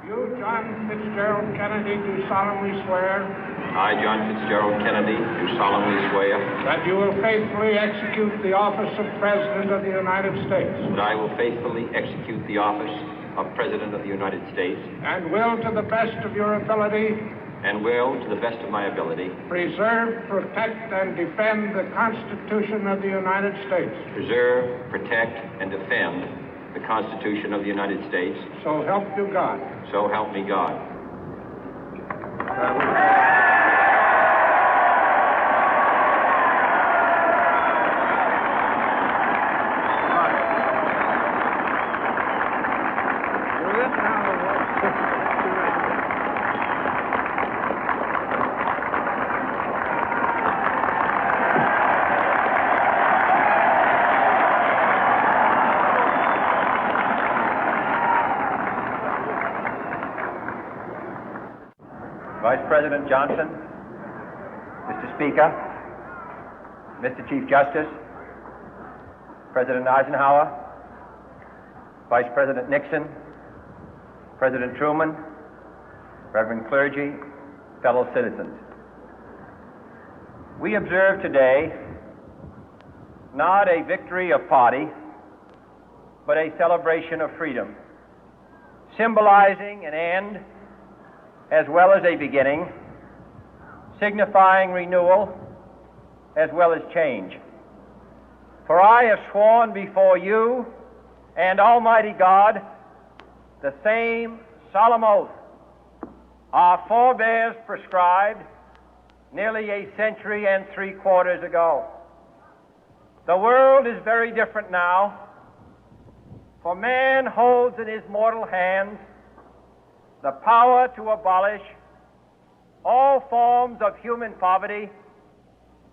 You, John Fitzgerald Kennedy, do solemnly swear. I, John Fitzgerald Kennedy, do solemnly swear. That you will faithfully execute the office of President of the United States. That I will faithfully execute the office of President of the United States. And will, to the best of your ability. And will, to the best of my ability. Preserve, protect, and defend the Constitution of the United States. Preserve, protect, and defend the Constitution of the United States. So help you God. So help me God. Vice President Johnson, Mr. Speaker, Mr. Chief Justice, President Eisenhower, Vice President Nixon, President Truman, Reverend clergy, fellow citizens. We observe today not a victory of party, but a celebration of freedom, symbolizing an end as well as a beginning, signifying renewal as well as change. For I have sworn before you and Almighty God the same solemn oath our forebears prescribed nearly a century and 3/4 ago. The world is very different now, for man holds in his mortal hands the power to abolish all forms of human poverty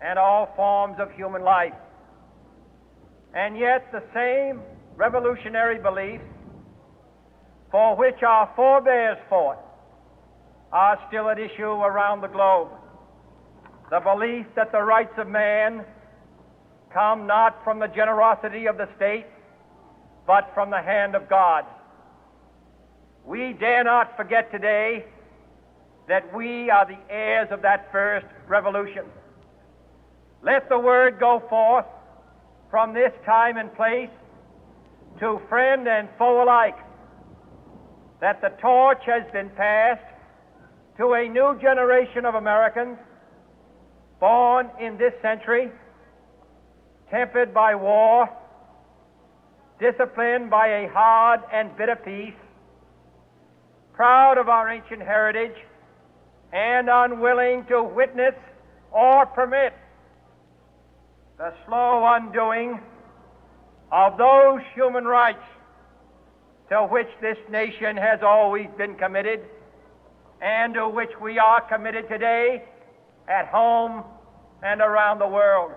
and all forms of human life. And yet the same revolutionary beliefs for which our forebears fought are still at issue around the globe. The belief that the rights of man come not from the generosity of the state, but from the hand of God. We dare not forget today that we are the heirs of that first revolution. Let the word go forth from this time and place to friend and foe alike that the torch has been passed to a new generation of Americans born in this century, tempered by war, disciplined by a hard and bitter peace, proud of our ancient heritage, and unwilling to witness or permit the slow undoing of those human rights to which this nation has always been committed and to which we are committed today at home and around the world.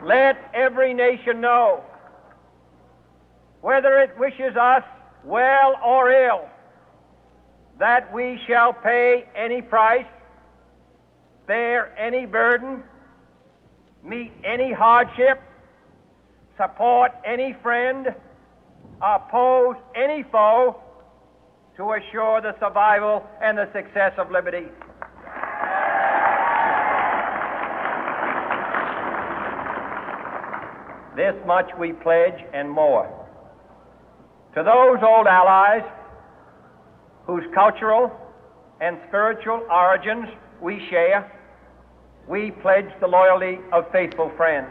Let every nation know, whether it wishes us well or ill, that we shall pay any price, bear any burden, meet any hardship, support any friend, oppose any foe to assure the survival and the success of liberty. This much we pledge and more. To those old allies whose cultural and spiritual origins we share, we pledge the loyalty of faithful friends.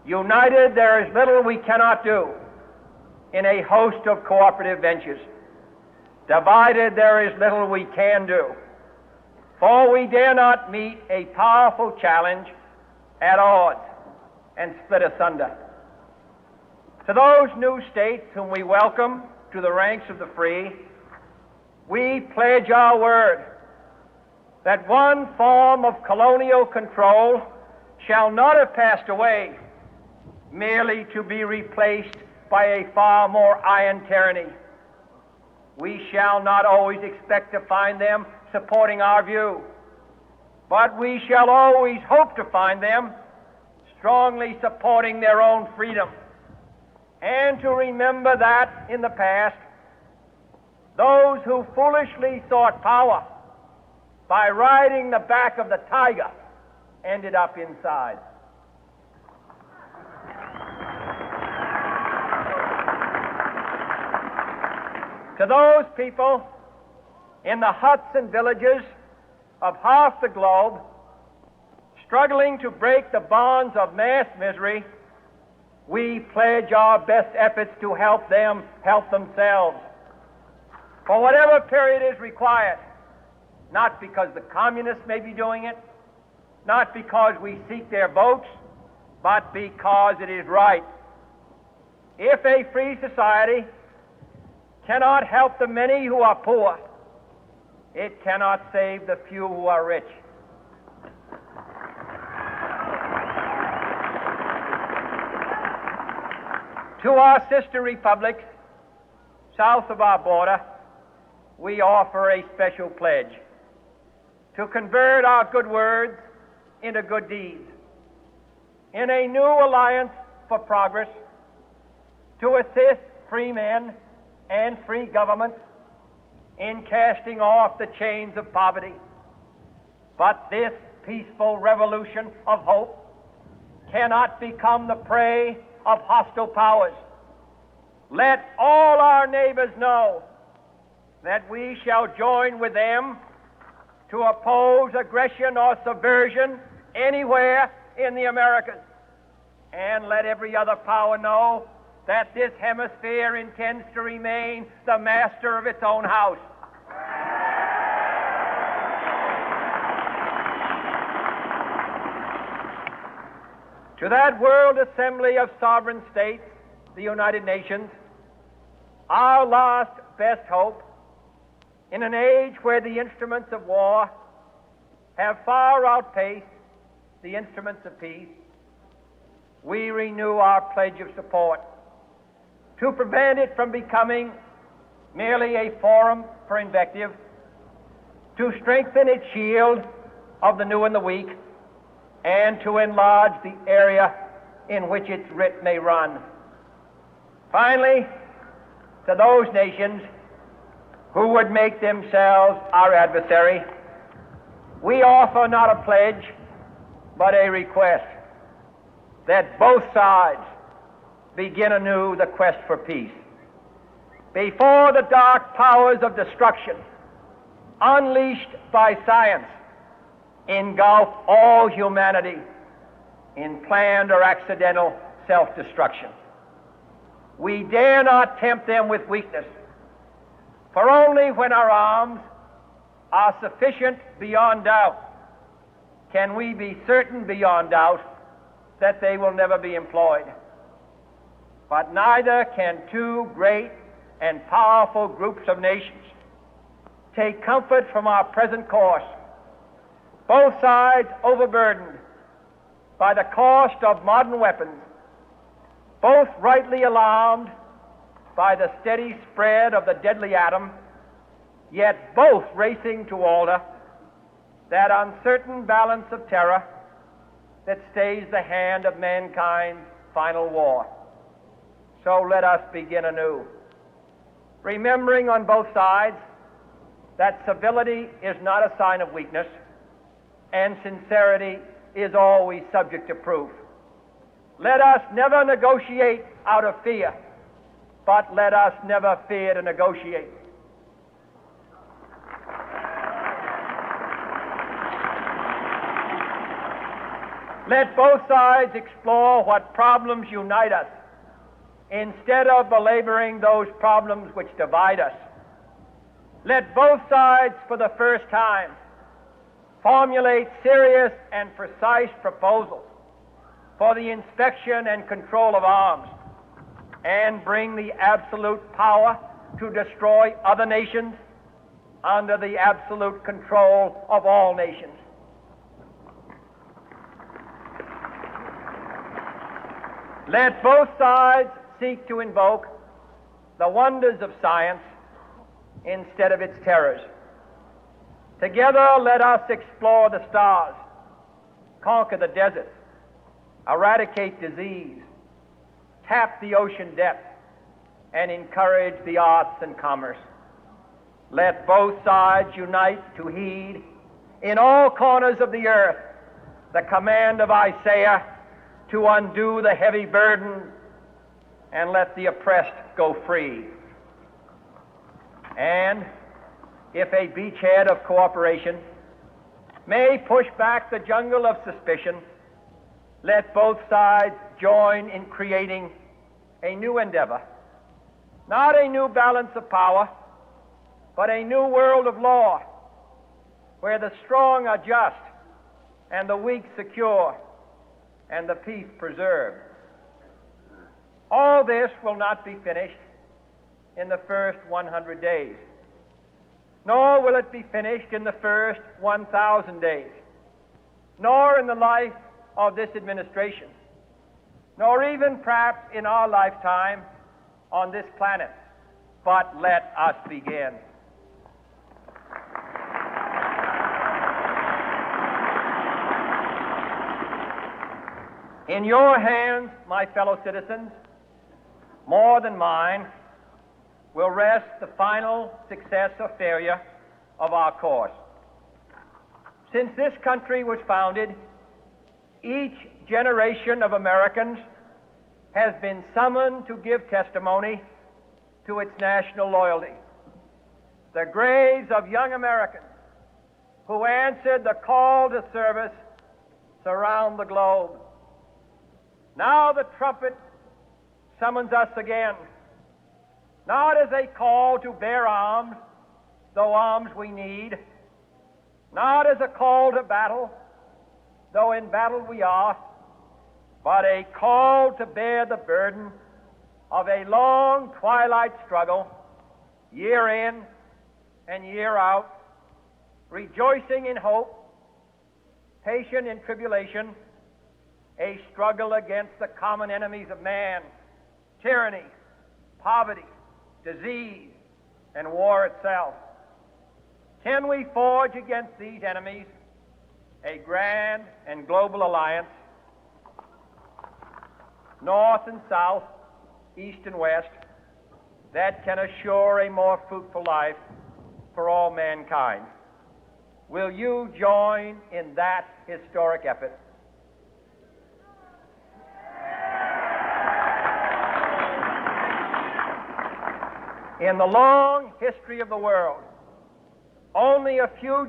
United, there is little we cannot do in a host of cooperative ventures. Divided, there is little we can do, for we dare not meet a powerful challenge at odds and split asunder. To those new states whom we welcome to the ranks of the free, we pledge our word that one form of colonial control shall not have passed away, merely to be replaced by a far more iron tyranny. We shall not always expect to find them supporting our view, but we shall always hope to find them strongly supporting their own freedom, and to remember that in the past, those who foolishly sought power by riding the back of the tiger ended up inside. To those people in the huts and villages of half the globe struggling to break the bonds of mass misery, we pledge our best efforts to help them help themselves for whatever period is required, not because the communists may be doing it, not because we seek their votes, but because it is right. If a free society cannot help the many who are poor, it cannot save the few who are rich. To our sister republics south of our border, we offer a special pledge to convert our good words into good deeds, in a new alliance for progress, to assist free men and free governments in casting off the chains of poverty. But this peaceful revolution of hope cannot become the prey of hostile powers. Let all our neighbors know that we shall join with them to oppose aggression or subversion anywhere in the Americas. And let every other power know that this hemisphere intends to remain the master of its own house. To that World Assembly of Sovereign States, the United Nations, our last best hope, in an age where the instruments of war have far outpaced the instruments of peace, we renew our pledge of support to prevent it from becoming merely a forum for invective, to strengthen its shield of the new and the weak, and to enlarge the area in which its writ may run. Finally, to those nations who would make themselves our adversary, we offer not a pledge, but a request that both sides begin anew the quest for peace. Before the dark powers of destruction, unleashed by science, engulf all humanity in planned or accidental self-destruction, we dare not tempt them with weakness, for only when our arms are sufficient beyond doubt can we be certain beyond doubt that they will never be employed. But neither can two great and powerful groups of nations take comfort from our present course, both sides overburdened by the cost of modern weapons, both rightly alarmed by the steady spread of the deadly atom, yet both racing to alter that uncertain balance of terror that stays the hand of mankind's final war. So let us begin anew, remembering on both sides that civility is not a sign of weakness, and sincerity is always subject to proof. Let us never negotiate out of fear, but let us never fear to negotiate. Let both sides explore what problems unite us, instead of belaboring those problems which divide us. Let both sides, for the first time, formulate serious and precise proposals for the inspection and control of arms, and bring the absolute power to destroy other nations under the absolute control of all nations. Let both sides seek to invoke the wonders of science instead of its terrors. Together, let us explore the stars, conquer the deserts, eradicate disease, tap the ocean depth, and encourage the arts and commerce. Let both sides unite to heed in all corners of the earth the command of Isaiah to undo the heavy burden and let the oppressed go free. And if a beachhead of cooperation may push back the jungle of suspicion, let both sides join in creating a new endeavor, not a new balance of power, but a new world of law, where the strong are just and the weak secure and the peace preserved. All this will not be finished in the first 100 days, nor will it be finished in the first 1,000 days, nor in the life of this administration, nor even perhaps in our lifetime on this planet. But let us begin. In your hands, my fellow citizens, more than mine, will rest the final success or failure of our course. Since this country was founded, each generation of Americans has been summoned to give testimony to its national loyalty. The graves of young Americans who answered the call to service surround the globe. Now the trumpet summons us again, not as a call to bear arms, though arms we need, not as a call to battle, though in battle we are, but a call to bear the burden of a long twilight struggle, year in and year out, rejoicing in hope, patient in tribulation, a struggle against the common enemies of man, tyranny, poverty, disease, and war itself. Can we forge against these enemies a grand and global alliance, north and south, east and west, that can assure a more fruitful life for all mankind? Will you join in that historic effort? In the long history of the world, only a few